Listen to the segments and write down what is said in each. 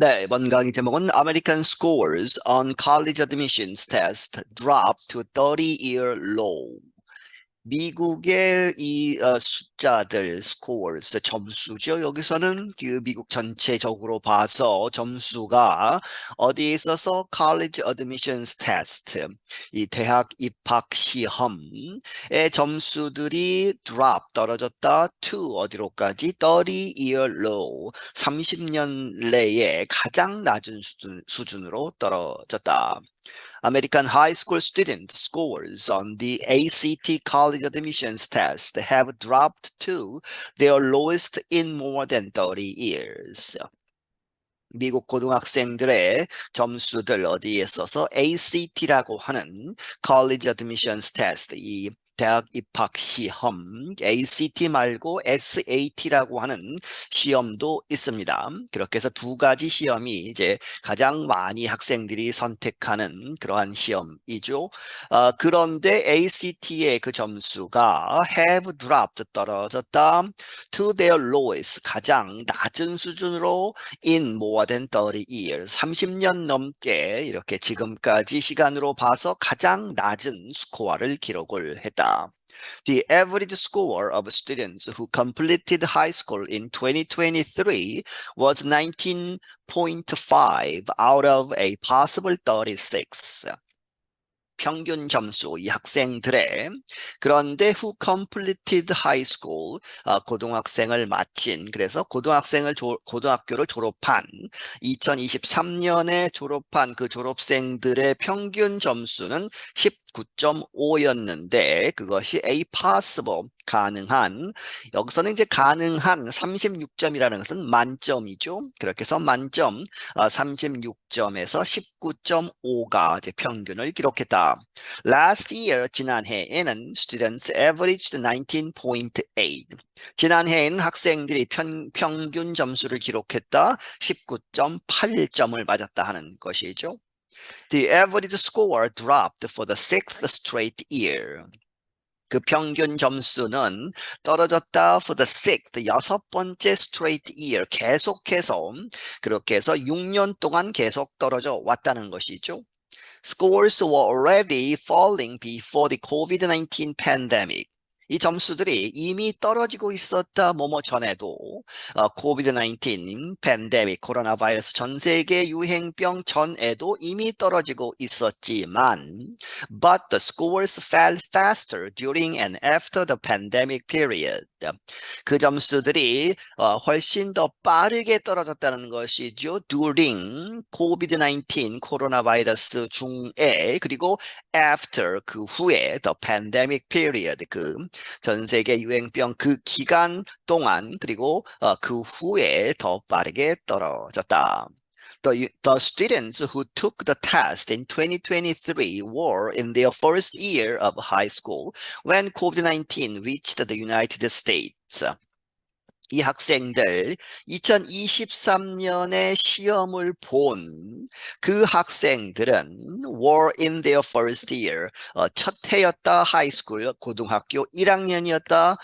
네, 이번 강의 제목은 American scores on college admissions test dropped to 30-year low. 미국의 이 숫자들, scores, 점수죠. 여기서는 그 미국 전체적으로 봐서 점수가 어디에 있어서 college admissions test, 이 대학 입학 시험의 점수들이 떨어졌다 to 어디로까지? 30-year low, 30년 내에 가장 낮은 수준으로 떨어졌다. American high school student scores on the ACT college admissions test have dropped to their lowest in more than 30 years. 미국 고등학생들의 점수들 어디에 써서 ACT라고 하는 college admissions test, 이 대학 입학 시험, ACT 말고 SAT라고 하는 시험도 있습니다. 그렇게 해서 두 가지 시험이 이제 가장 많이 학생들이 선택하는 그러한 시험이죠. 그런데 ACT의 그 점수가 have dropped, 떨어졌다, to their lowest, 가장 낮은 수준으로 in more than 30 years, 30년 넘게 이렇게 지금까지 시간으로 봐서 가장 낮은 스코어를 기록을 했다. The average score of students who completed high school in 2023 was 19.5 out of a possible 36. 평균 점수, 이 학생들의, 그런데 who completed high school, 고등학생을 마친, 그래서 고등학교를 졸업한 2023년에 졸업한 그 졸업생들의 평균 점수는 19.5였는데 그것이 a possible, 가능한, 여기서는 이제 가능한 36점이라는 것은 만점이죠. 그렇게 해서 만점 36점에서 19.5가 이제 평균을 기록했다. Last year, 지난해에는 students averaged 19.8. 지난해에는 학생들이 평균 점수를 기록했다. 19.8점을 맞았다 하는 것이죠. The average score dropped for the sixth straight year. 그 평균 점수는 떨어졌다 for the sixth, 여섯 번째 straight year, 계속해서, 그렇게 해서 6년 동안 계속 떨어져 왔다는 것이죠. Scores were already falling before the COVID-19 pandemic. 이 점수들이 이미 떨어지고 있었다 뭐뭐 전에도 COVID-19 팬데믹, 코로나 바이러스 전 세계 유행병 전에도 이미 떨어지고 있었지만 but the scores fell faster during and after the pandemic period. 그 점수들이 훨씬 더 빠르게 떨어졌다는 것이죠. during COVID-19 코로나 바이러스 중에, 그리고 after 그 후에 the pandemic period 그 전 세계 유행병 그 기간 동안, 그리고 그 후에 더 빠르게 떨어졌다. The students who took the test in 2023 were in their first year of high school when COVID-19 reached the United States. 이 학생들 2023년에 시험을 본 그 학생들은 were in their first year, 첫 해였다. 하이스쿨, 고등학교 1학년이었다.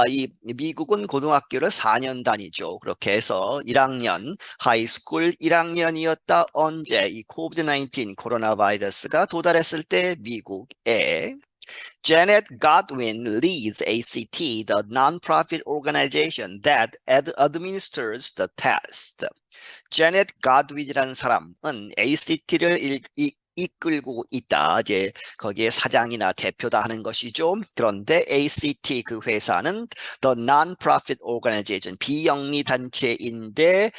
이 미국은 고등학교를 4년 다니죠. 그렇게 해서 1학년, 하이스쿨 1학년이었다. 언제? 이 COVID-19 코로나 바이러스가 도달했을 때 미국에. Janet Godwin leads ACT, the nonprofit organization that administers the test. Janet Godwin이라는 사람은 ACT를 이끌고 있다. 이제 거기에 사장이나 대표다 하는 것이죠. 그런데 ACT 그 회사는 the nonprofit organization, 비영리 단체인데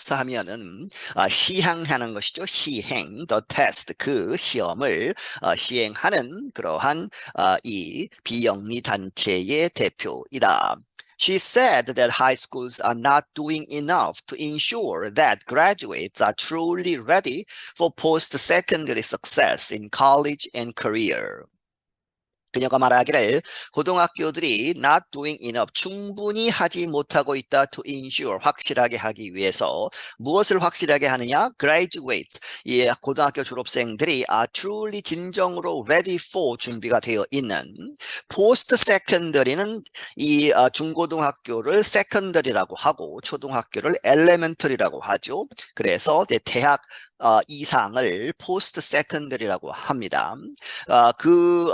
하면은 시행하는 것이죠. 시행, the test, 그 시험을 시행하는 그러한 이 비영리 단체의 대표이다. She said that high schools are not doing enough to ensure that graduates are truly ready for post-secondary success in college and career. 그녀가 말하기를 고등학교들이 not doing enough, 충분히 하지 못하고 있다 to ensure, 확실하게 하기 위해서 무엇을 확실하게 하느냐? graduates, 이 고등학교 졸업생들이 are truly 진정으로 ready for, 준비가 되어 있는. post secondary는 이 중고등학교를 secondary라고 하고 초등학교를 elementary라고 하죠. 그래서 대학 이상을 포스트 세컨더리라고 합니다. 그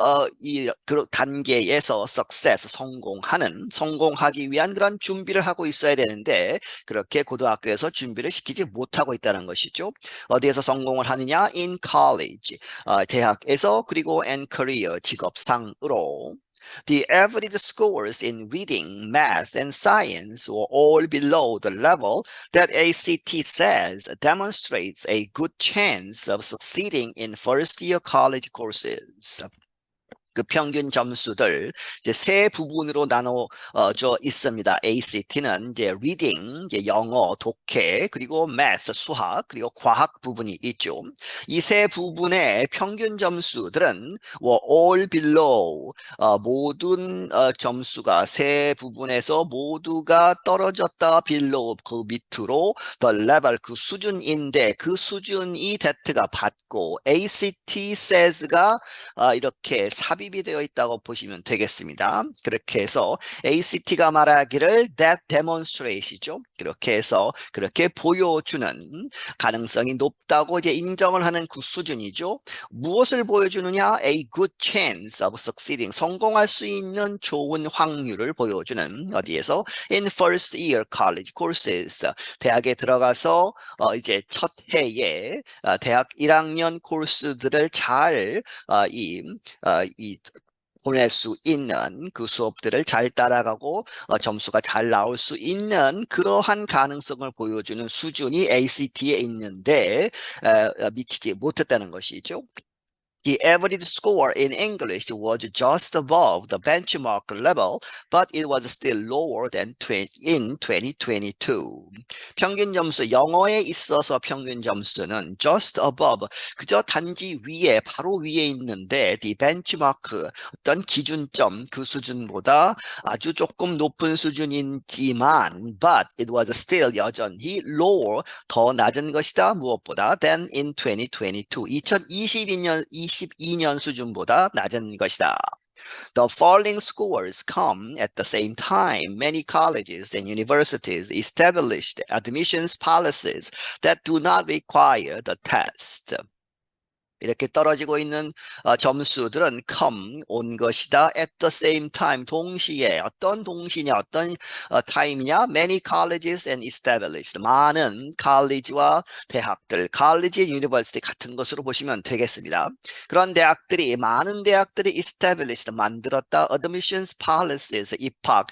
단계에서 success, 성공하기 위한 그런 준비를 하고 있어야 되는데 그렇게 고등학교에서 준비를 시키지 못하고 있다는 것이죠. 어디에서 성공을 하느냐? in college, 대학에서, 그리고 and career, 직업상으로. The average scores in reading, math, and science were all below the level that ACT says demonstrates a good chance of succeeding in first-year college courses. 그 평균 점수들 이제 세 부분으로 나눠져 있습니다. ACT는 이제 reading, 이제 영어, 독해, 그리고 math, 수학, 그리고 과학 부분이 있죠. 이 세 부분의 평균 점수들은 were all below, 모든 점수가 세 부분에서 모두가 떨어졌다. below, 그 밑으로, the level, 그 수준인데 그 수준이 that가 받고 ACT says가 이렇게 삽입이 되어 있다고 보시면 되겠습니다. 그렇게 해서 ACT가 말하기를 that demonstrate이죠. 그렇게 해서 그렇게 보여주는, 가능성이 높다고 이제 인정을 하는 그 수준이죠. 무엇을 보여주느냐? A good chance of succeeding, 성공할 수 있는 좋은 확률을 보여주는, 어디에서? In first year college courses, 대학에 들어가서 이제 첫 해에 대학 1학년 코र्스들을 잘 보낼 수 있는, 그 수업들을 잘 따라가고 점수가 잘 나올 수 있는 그러한 가능성을 보여주는 수준이 ACT에 있는데 미치지 못했다는 것이죠. The average score in English was just above the benchmark level, but it was still lower than in 2022. 평균 점수, 영어에 있어서 평균 점수는 just above, 그저 단지 위에, 바로 위에 있는데 the benchmark, 어떤 기준점, 그 수준보다 아주 조금 높은 수준이지만 but it was still, 여전히 lower, 더 낮은 것이다. 무엇보다? than in 2022, 2022년 수준보다 낮은 것이다. The falling scores come at the same time many colleges and universities established admissions policies that do not require the test. 이렇게 떨어지고 있는 점수들은 come, 온 것이다. at the same time, 동시에. 어떤 동시냐, 어떤 타임이냐? Many colleges and established, 많은 college와 대학들, college, university 같은 것으로 보시면 되겠습니다. 그런 대학들이, 많은 대학들이 established, 만들었다. admissions policies, 입학,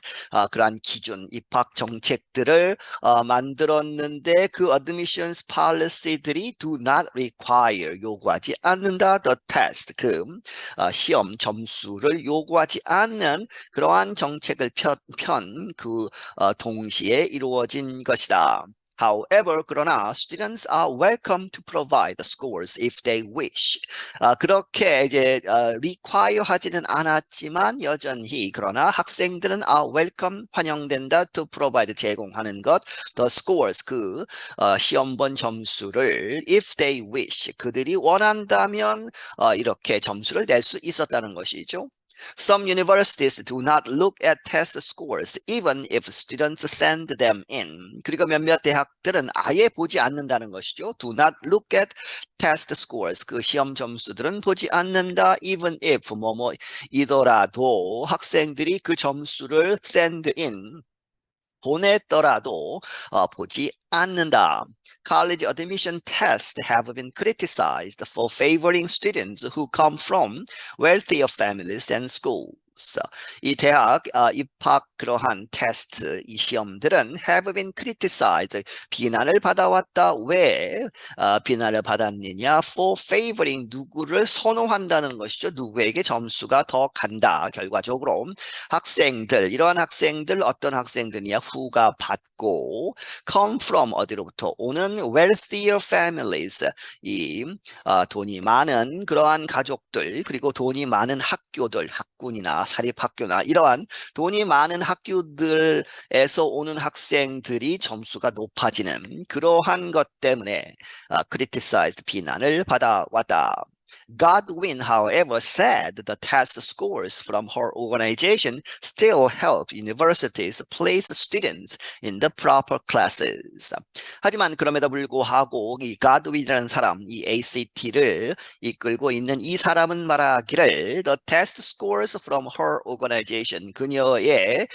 그러한 기준, 입학 정책들을 만들었는데 그 admissions policy들이 do not require, 요구하지 않는다. the test, 그 시험 점수를 요구하지 않는 그러한 정책을 그 동시에 이루어진 것이다. However, 그러나 students are welcome to provide the scores if they wish. 그렇게 이제 require 하지는 않았지만 여전히, 그러나 학생들은 are welcome, 환영된다, to provide, 제공하는 것, the scores, 그 시험본 점수를 if they wish, 그들이 원한다면 이렇게 점수를 낼 수 있었다는 것이죠. Some universities do not look at test scores even if students send them in. 그리고 몇몇 대학들은 아예 보지 않는다는 것이죠. Do not look at test scores. 그 시험 점수들은 보지 않는다. Even if 뭐뭐이더라도 학생들이 그 점수를 send in, 보냈더라도 보지 않는다. College admission tests have been criticized for favoring students who come from wealthier families and schools. schools. 이 대학 입학 그러한 테스트, 이 시험들은 have been criticized. 비난을 받아왔다. 왜 비난을 받았느냐? For favoring 누구를 선호한다는 것이죠. 누구에게 점수가 더 간다. 결과적으로 학생들, 이러한 학생들 어떤 학생들이냐? 후가 받고 come from 어디로부터 오는 wealthier families. 이 돈이 많은 그러한 가족들 그리고 돈이 많은 학교들, 학군이나 사립학교나 이러한 돈이 많은 학교들에서 오는 학생들이 점수가 높아지는 그러한 것 때문에 criticized 비난을 받아왔다. Godwin, however, said the test scores from her organization still help universities place students in the proper classes. 하지만 그럼에도 불구하고 이 Godwin이라는 사람, 이 ACT를 이끌고 있는 이 사람은 말하기를 the test scores from her organization, 그녀의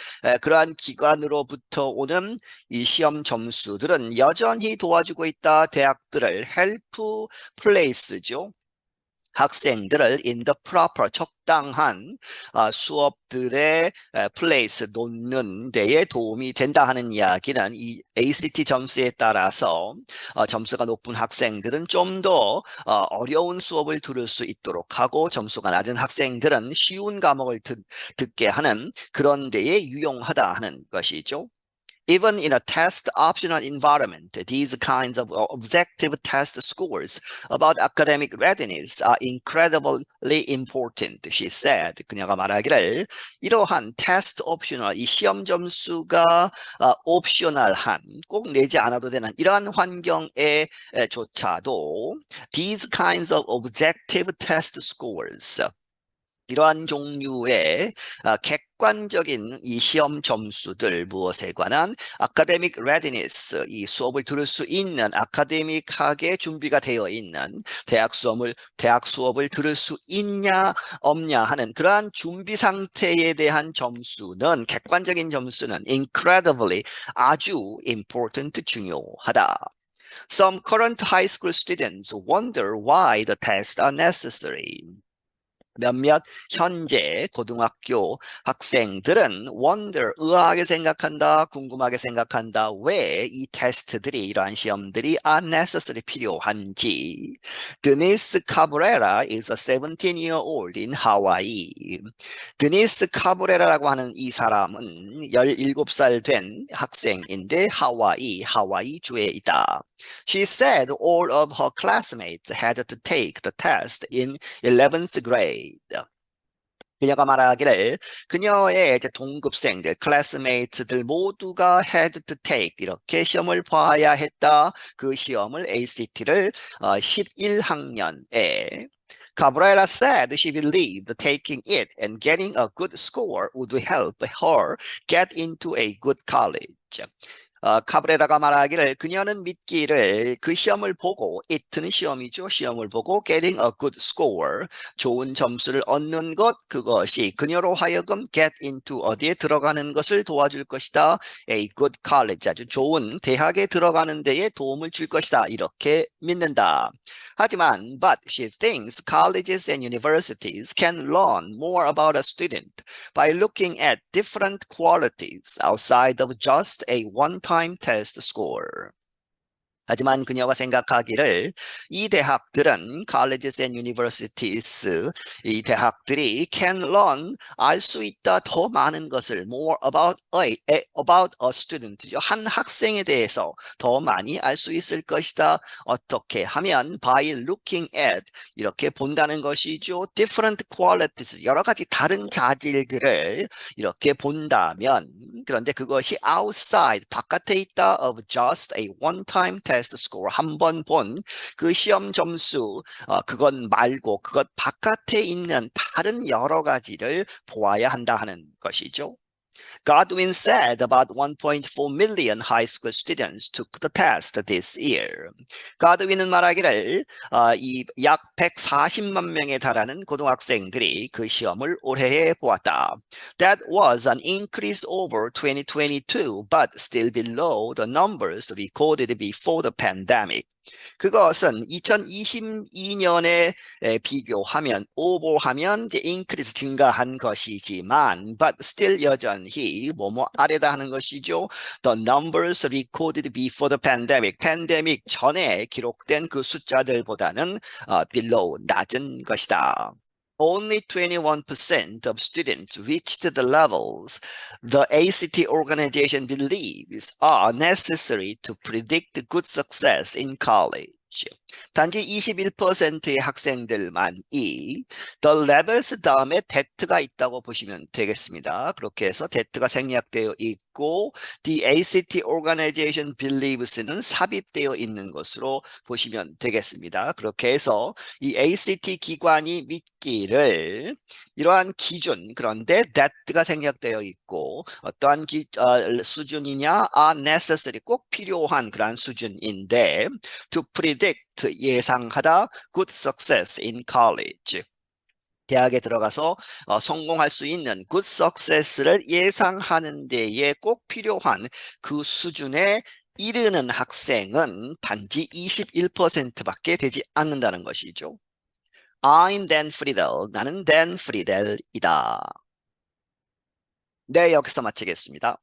그러한 기관으로부터 오는 이 시험 점수들은 여전히 도와주고 있다. 대학들을 help place죠. 학생들을 in the proper 적당한 수업들의 place 놓는 데에 도움이 된다 하는 이야기는 이 ACT 점수에 따라서 점수가 높은 학생들은 좀 더 어려운 수업을 들을 수 있도록 하고 점수가 낮은 학생들은 쉬운 과목을 듣게 하는 그런 데에 유용하다 하는 것이죠. Even in a test optional environment, these kinds of objective test scores about academic readiness are incredibly important, she said. 그녀가 말하기를 이러한 test optional, 이 시험 점수가 옵셔널한, 꼭 내지 않아도 되는 이러한 환경에 조차도 these kinds of objective test scores, 이러한 종류의 객관적인 이 시험 점수들 무엇에 관한 academic readiness, 이 수업을 들을 수 있는 아카데믹하게 준비가 되어 있는 대학 수업을 들을 수 있냐 없냐 하는 그러한 준비 상태에 대한 점수는 객관적인 점수는 incredibly 아주 important 중요하다. Some current high school students wonder why the tests are necessary. 몇몇 현재 고등학교 학생들은 wonder, 의아하게 생각한다, 궁금하게 생각한다. 왜 이 테스트들이, 이러한 시험들이 are necessary, 필요한지. Denise Cabrera is a 17-year-old in Hawaii. 드니스 카브레라라고 하는 이 사람은 17살 된 학생인데 하와이 주에 있다. She said all of her classmates had to take the test in 11th grade. 그녀가 말하기를 그녀의 이제 동급생들, 클래스메이트들 모두가 had to take, 이렇게 시험을 봐야 했다. 그 시험을 ACT를 11학년에 Cabrera said she believed taking it and getting a good score would help her get into a good college. 카브레라가 말하기를 그녀는 믿기를 그 시험을 보고, it는 시험이죠. 시험을 보고 getting a good score, 좋은 점수를 얻는 것, 그것이 그녀로 하여금 get into, 어디에 들어가는 것을 도와줄 것이다. A good college, 아주 좋은 대학에 들어가는 데에 도움을 줄 것이다. 이렇게 믿는다. 하지만 but she thinks colleges and universities can learn more about a student by looking at different qualities outside of just a one-time test score. 하지만 그녀가 생각하기를 이 대학들은 colleges and universities, 이 대학들이 can learn, 알 수 있다, 더 많은 것을 more about a student, 한 학생에 대해서 더 많이 알 수 있을 것이다. 어떻게 하면 by looking at, 이렇게 본다는 것이죠. different qualities, 여러 가지 다른 자질들을 이렇게 본다면, 그런데 그것이 outside, 바깥에 있다 of just a one-time test score, 한 번 본 그 시험 점수, 그것 말고 그것 바깥에 있는 다른 여러 가지를 보아야 한다 하는 것이죠. Godwin said about 1.4 million high school students took the test this year. 가드윈은 말하기를 이 약 140만 명에 달하는 고등학생들이 그 시험을 올해에 보았다. That was an increase over 2022, but still below the numbers recorded before the pandemic. 그것은 2022년에 비교하면 오버하면 이제 increase 증가한 것이지만 but still 여전히 뭐뭐 아래다 하는 것이죠. The numbers recorded before the pandemic, 팬데믹 전에 기록된 그 숫자들보다는 below 낮은 것이다. Only 21% of students reached the levels the ACT organization believes are necessary to predict good success in college. 단지 21%의 학생들만이 the levels 다음에 that가 있다고 보시면 되겠습니다. 그렇게 해서 that가 생략되어 있고 the ACT organization believes는 삽입되어 있는 것으로 보시면 되겠습니다. 그렇게 해서 이 ACT 기관이 믿기를 이러한 기준, 그런데 that가 생략되어 있고 어떠한 수준이냐 are necessary, 꼭 필요한 그러한 수준인데 to predict, 예상하다 good success in college, 대학에 들어가서 성공할 수 있는 good success를 예상하는 데에 꼭 필요한 그 수준에 이르는 학생은 단지 21%밖에 되지 않는다는 것이죠. I'm Dan Friedel. 나는 Dan Friedel이다. 네, 여기서 마치겠습니다.